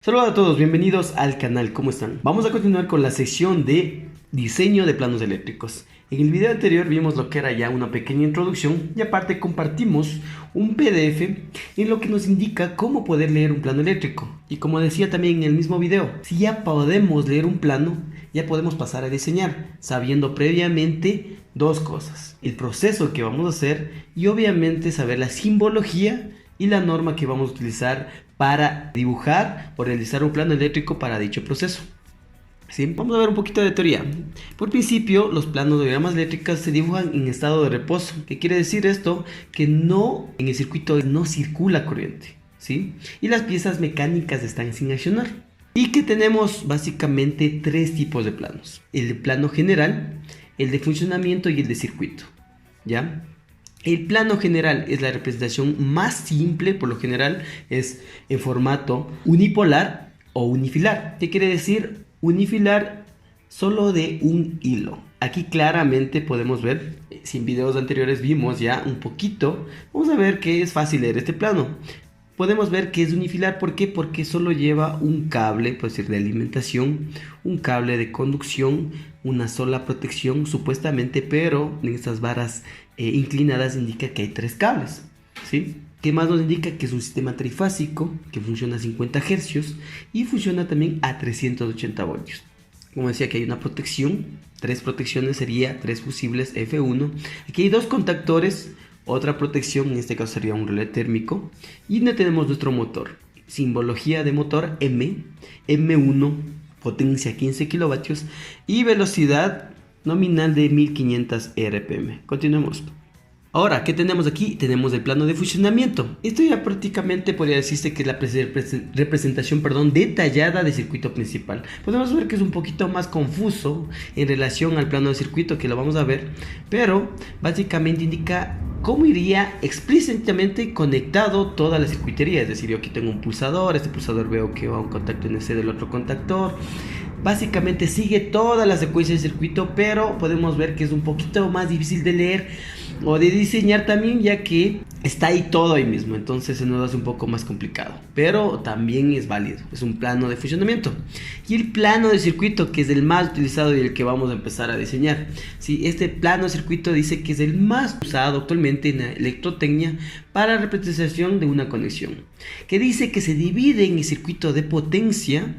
Saludos a todos, bienvenidos al canal, ¿cómo están? Vamos a continuar con la sección de diseño de planos eléctricos. En el video anterior vimos lo que era ya una pequeña introducción y aparte compartimos un PDF en lo que nos indica cómo poder leer un plano eléctrico. Y como decía también en el mismo video, si ya podemos leer un plano, ya podemos pasar a diseñar, sabiendo previamente dos cosas: el proceso que vamos a hacer y obviamente saber la simbología y la norma que vamos a utilizar para dibujar o realizar un plano eléctrico para dicho proceso. ¿Sí? Vamos a ver un poquito de teoría. Por principio, los planos de diagramas eléctricas se dibujan en estado de reposo. ¿Qué quiere decir esto? Que no, en el circuito no circula corriente, ¿sí? Y las piezas mecánicas están sin accionar. Y que tenemos básicamente tres tipos de planos: el de plano general, el de funcionamiento y el de circuito, ¿ya? El plano general es la representación más simple, por lo general es en formato unipolar o unifilar. ¿Qué quiere decir unifilar? Solo de un hilo. Aquí claramente podemos ver, si en videos anteriores vimos ya un poquito, vamos a ver que es fácil leer este plano. Podemos ver que es unifilar, ¿por qué? Porque solo lleva un cable, puede ser de alimentación, un cable de conducción, una sola protección supuestamente, pero en estas barras inclinadas indica que hay tres cables, ¿sí? ¿Qué más nos indica? Que es un sistema trifásico que funciona a 50 Hz y funciona también a 380 voltios. Como decía, que hay una protección, tres protecciones, sería tres fusibles F1. Aquí hay dos contactores, otra protección, en este caso sería un relé térmico. Y donde tenemos nuestro motor, simbología de motor M1, potencia 15 kilovatios y velocidad nominal de 1500 RPM. Continuemos. Ahora, ¿qué tenemos aquí? Tenemos el plano de funcionamiento. Esto ya prácticamente podría decirse que es la representación, detallada del circuito principal. Podemos ver que es un poquito más confuso en relación al plano de circuito, que lo vamos a ver, pero básicamente indica cómo iría explícitamente conectado toda la circuitería. Es decir, yo aquí tengo un pulsador, este pulsador veo que va a un contacto NC del otro contactor. Básicamente sigue toda la secuencia del circuito, pero podemos ver que es un poquito más difícil de leer o de diseñar también, ya que está ahí todo ahí mismo, entonces se nos hace un poco más complicado, pero también es válido, es un plano de funcionamiento. Y el plano de circuito, que es el más utilizado y el que vamos a empezar a diseñar, ¿sí? Este plano de circuito dice que es el más usado actualmente en la electrotecnia para la representación de una conexión, que dice que se divide en el circuito de potencia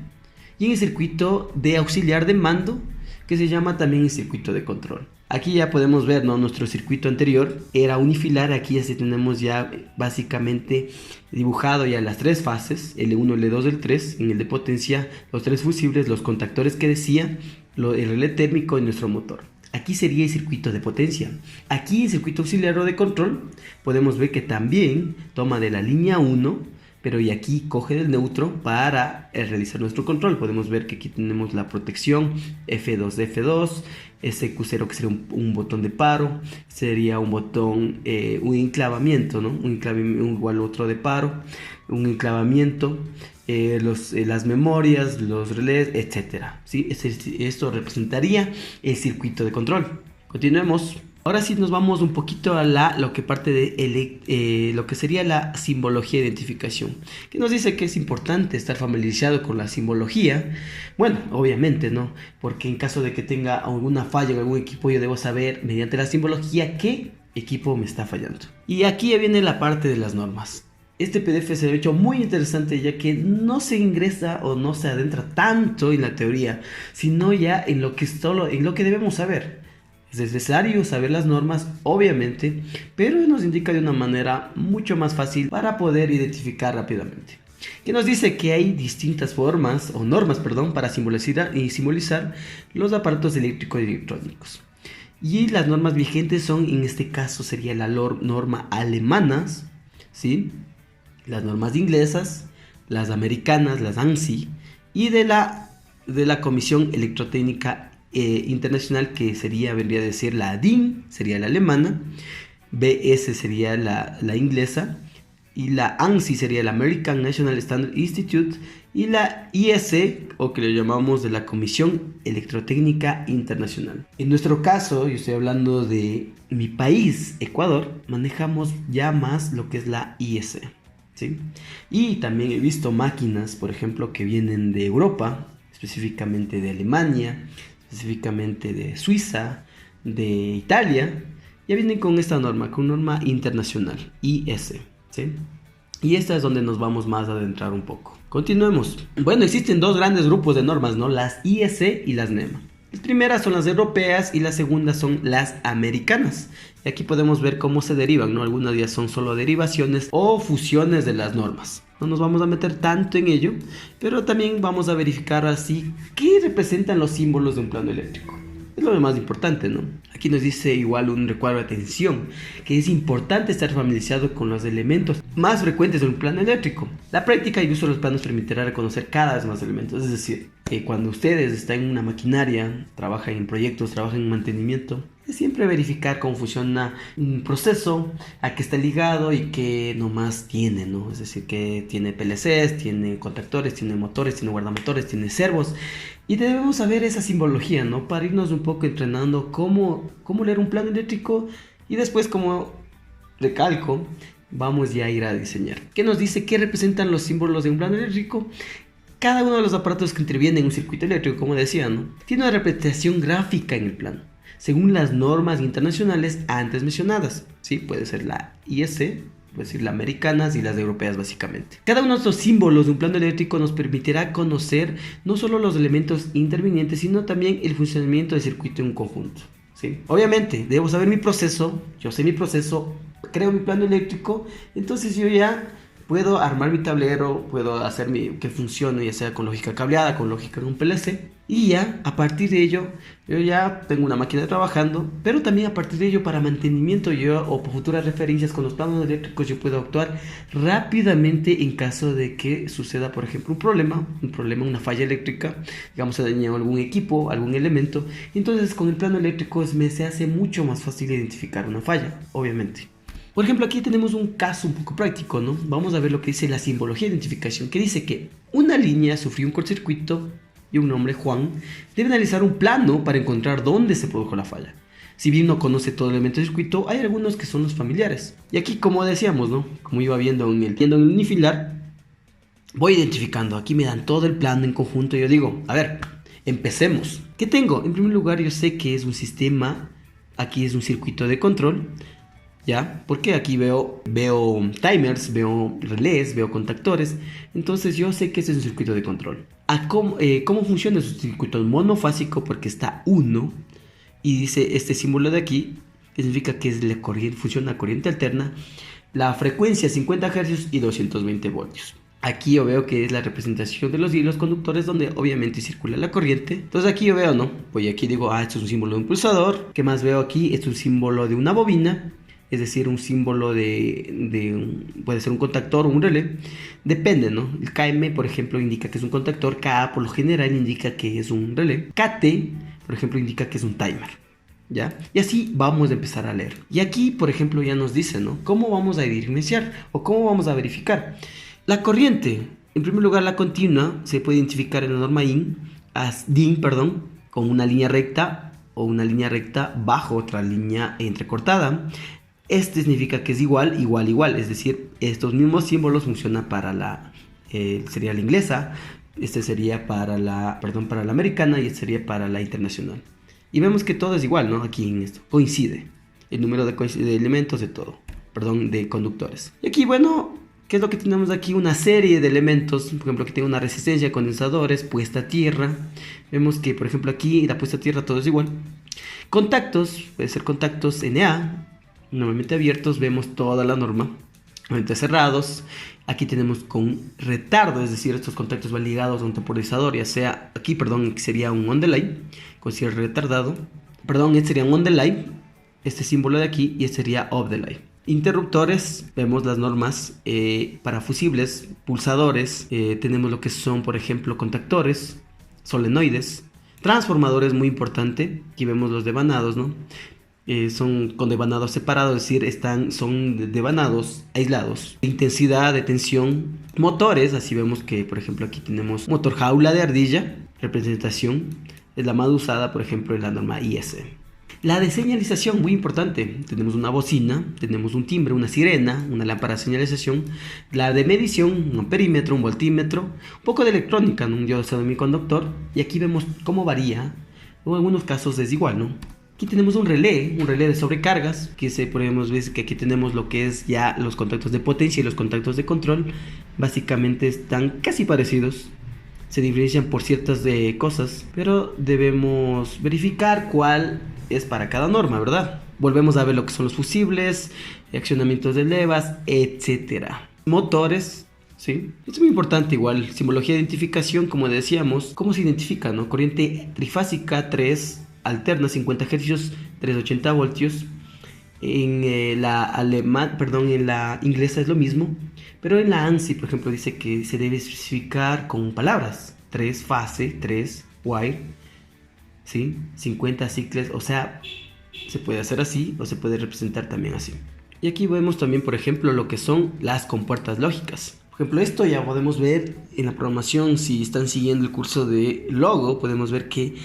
y en el circuito de auxiliar de mando, que se llama también el circuito de control. Aquí ya podemos ver, ¿no? Nuestro circuito anterior era unifilar. Aquí ya tenemos ya básicamente dibujado ya las tres fases, L1, L2, L3. En el de potencia, los tres fusibles, los contactores que decía, el relé térmico y nuestro motor. Aquí sería el circuito de potencia. Aquí el circuito auxiliar o de control, podemos ver que también toma de la línea 1, pero y aquí coge del neutro para realizar nuestro control. Podemos ver que aquí tenemos la protección F2 de F2, SQ0 que sería un botón de paro, sería un botón, un enclavamiento, ¿no? Un enclavamiento igual otro de paro, un enclavamiento, las memorias, los relés, etcétera, ¿sí? Esto representaría el circuito de control. Continuemos. Ahora sí nos vamos un poquito a lo que parte de lo que sería la simbología de identificación, que nos dice que es importante estar familiarizado con la simbología. Bueno, obviamente, ¿no? Porque en caso de que tenga alguna falla en algún equipo, yo debo saber mediante la simbología qué equipo me está fallando. Y aquí ya viene la parte de las normas. Este PDF se ha hecho muy interesante, ya que no se ingresa o no se adentra tanto en la teoría, sino ya en lo que debemos saber. Es necesario saber las normas, obviamente, pero nos indica de una manera mucho más fácil para poder identificar rápidamente. Que nos dice que hay distintas formas o normas, para simbolizar los aparatos eléctricos y electrónicos. Y las normas vigentes son, en este caso, sería la norma alemanas, ¿sí? Las normas inglesas, las americanas, las ANSI, y de la Comisión Electrotécnica Internacional, que vendría a decir la DIN, sería la alemana, BS sería la inglesa, y la ANSI sería la American National Standard Institute, y la IEC, o que le llamamos de la Comisión Electrotécnica Internacional. En nuestro caso, yo estoy hablando de mi país, Ecuador, manejamos ya más lo que es la IEC. ¿sí? Y también he visto máquinas, por ejemplo, que vienen de Europa, específicamente de Alemania, específicamente de Suiza, de Italia, ya vienen con esta norma, con norma internacional, IS, ¿sí? Y esta es donde nos vamos más a adentrar un poco. Continuemos. Bueno, existen dos grandes grupos de normas, ¿no? Las IS y las NEMA. Las primeras son las europeas y las segundas son las americanas. Y aquí podemos ver cómo se derivan, ¿no? Algunas ya son solo derivaciones o fusiones de las normas. No nos vamos a meter tanto en ello, pero también vamos a verificar así qué representan los símbolos de un plano eléctrico. Es lo más importante, ¿no? Aquí nos dice igual un recuadro de atención, que es importante estar familiarizado con los elementos más frecuentes de un plano eléctrico. La práctica y uso de los planos permitirá reconocer cada vez más elementos, es decir, que cuando ustedes están en una maquinaria, trabajan en proyectos, trabajan en mantenimiento, es siempre verificar cómo funciona un proceso, a qué está ligado y qué nomás tiene, ¿no? Es decir, que tiene PLCs, tiene contactores, tiene motores, tiene guardamotores, tiene servos. Y debemos saber esa simbología, ¿no? Para irnos un poco entrenando cómo leer un plano eléctrico y después, como recalco, vamos ya a ir a diseñar. ¿Qué nos dice? ¿Qué representan los símbolos de un plano eléctrico? Cada uno de los aparatos que intervienen en un circuito eléctrico, como decía, ¿no? Tiene una representación gráfica en el plano, según las normas internacionales antes mencionadas, ¿sí? Puede ser la IS, puede ser las americanas y las europeas básicamente. Cada uno de estos símbolos de un plano eléctrico nos permitirá conocer no solo los elementos intervinientes, sino también el funcionamiento del circuito en un conjunto, ¿sí? Obviamente, debo saber mi proceso, yo sé mi proceso, creo mi plano eléctrico, entonces yo ya puedo armar mi tablero, puedo hacer que funcione, ya sea con lógica cableada, con lógica de un PLC, y ya a partir de ello, yo ya tengo una máquina trabajando, pero también a partir de ello para mantenimiento o futuras referencias con los planos eléctricos yo puedo actuar rápidamente en caso de que suceda, por ejemplo, una falla eléctrica, digamos se daña algún equipo, algún elemento, entonces con el plano eléctrico se hace mucho más fácil identificar una falla, obviamente. Por ejemplo, aquí tenemos un caso un poco práctico, ¿no? Vamos a ver lo que dice la simbología de identificación, que dice que una línea sufrió un cortocircuito y un hombre, Juan, debe analizar un plano para encontrar dónde se produjo la falla. Si bien no conoce todo el elemento del circuito, hay algunos que son los familiares. Y aquí, como decíamos, ¿no? Como iba viendo en el unifilar, voy identificando. Aquí me dan todo el plano en conjunto y yo digo, a ver, empecemos. ¿Qué tengo? En primer lugar, yo sé que es un sistema, aquí es un circuito de control, ¿ya? Porque aquí veo timers, veo relés, veo contactores. Entonces yo sé que este es un circuito de control. ¿Cómo funciona un circuito monofásico? Porque está 1 y dice este símbolo de aquí, que significa que es funciona a corriente alterna, la frecuencia 50 Hz y 220 voltios. Aquí yo veo que es la representación de los hilos conductores donde obviamente circula la corriente. Entonces aquí yo veo, ¿no? Pues aquí digo, esto es un símbolo de un pulsador. ¿Qué más veo aquí? Esto es un símbolo de una bobina. Es decir, un símbolo puede ser un contactor o un relé, depende, ¿no? El KM, por ejemplo, indica que es un contactor, KA por lo general indica que es un relé, KT, por ejemplo, indica que es un timer, ¿ya? Y así vamos a empezar a leer. Y aquí, por ejemplo, ya nos dice, ¿no? ¿Cómo vamos a diferenciar o cómo vamos a verificar? La corriente, en primer lugar, la continua, se puede identificar en la norma DIN, con una línea recta o una línea recta bajo otra línea entrecortada. Este significa que es igual, es decir, estos mismos símbolos funcionan para sería la inglesa, este sería para la americana y este sería para la internacional. Y vemos que todo es igual, ¿no? Aquí en esto, coincide, el número de elementos de conductores. Y aquí, bueno, ¿qué es lo que tenemos aquí? Una serie de elementos, por ejemplo, aquí tengo una resistencia de condensadores, puesta a tierra. Vemos que, por ejemplo, aquí la puesta a tierra todo es igual. Contactos, puede ser contactos NA. Normalmente abiertos, vemos toda la norma. Normalmente cerrados, aquí tenemos con retardo, es decir, estos contactos van ligados a un temporizador, ya sea aquí, sería un on delay, con cierre retardado. Este sería un on delay, este símbolo de aquí, y este sería off delay. Interruptores, vemos las normas para fusibles, pulsadores, tenemos lo que son, por ejemplo, contactores, solenoides, transformadores, muy importante, aquí vemos los devanados, ¿no? Son con devanados separados, es decir, son devanados aislados. Intensidad de tensión. Motores, así vemos que, por ejemplo, aquí tenemos motor jaula de ardilla, representación, es la más usada, por ejemplo, en la norma IS. La de señalización, muy importante. Tenemos una bocina, tenemos un timbre, una sirena, una lámpara de señalización. La de medición, un perímetro, un voltímetro, un poco de electrónica, ¿no? Un diodo semiconductor. Y aquí vemos cómo varía, o en algunos casos es igual, ¿no? Aquí tenemos un relé de sobrecargas, que podemos ver que aquí tenemos lo que es ya los contactos de potencia y los contactos de control. Básicamente están casi parecidos. Se diferencian por ciertas cosas, pero debemos verificar cuál es para cada norma, ¿verdad? Volvemos a ver lo que son los fusibles, accionamientos de levas, etcétera. Motores, ¿sí? Esto es muy importante igual. Simbología de identificación, como decíamos. ¿Cómo se identifica, no? Corriente trifásica 3, alterna 50 Hz, 380 voltios. En la inglesa es lo mismo, pero en la ANSI, por ejemplo, dice que se debe especificar con palabras: 3 fase, 3 wire, ¿sí? 50 ciclos, o sea, se puede hacer así o se puede representar también así. Y aquí vemos también, por ejemplo, lo que son las compuertas lógicas. Por ejemplo, esto ya podemos ver en la programación. Si están siguiendo el curso de Logo, podemos ver que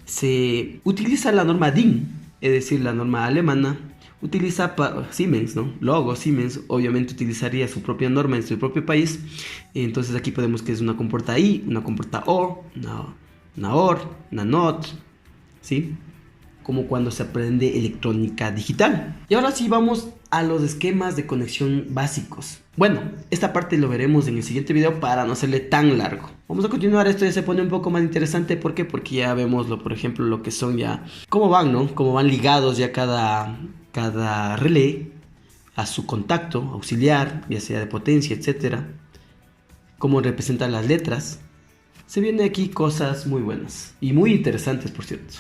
se utiliza la norma DIN, es decir, la norma alemana. Utiliza Siemens, ¿no? Logo, Siemens, obviamente utilizaría su propia norma en su propio país. Entonces aquí podemos que es una compuerta I, una compuerta OR, una OR, una NOT, ¿sí? Como cuando se aprende electrónica digital. Y ahora sí vamos a los esquemas de conexión básicos. Bueno, esta parte lo veremos en el siguiente video para no hacerle tan largo. Vamos a continuar, esto ya se pone un poco más interesante. ¿Por qué? Porque ya vemos, por ejemplo, lo que son ya, cómo van, ¿no? Cómo van ligados ya cada relé a su contacto auxiliar, ya sea de potencia, etcétera. Cómo representan las letras. Se vienen aquí cosas muy buenas y muy interesantes, por cierto.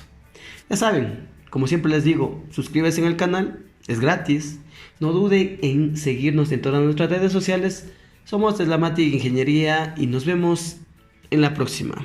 Ya saben, como siempre les digo, suscríbanse en el canal, es gratis. No duden en seguirnos en todas nuestras redes sociales. Somos Teslamatic Ingeniería y nos vemos en la próxima.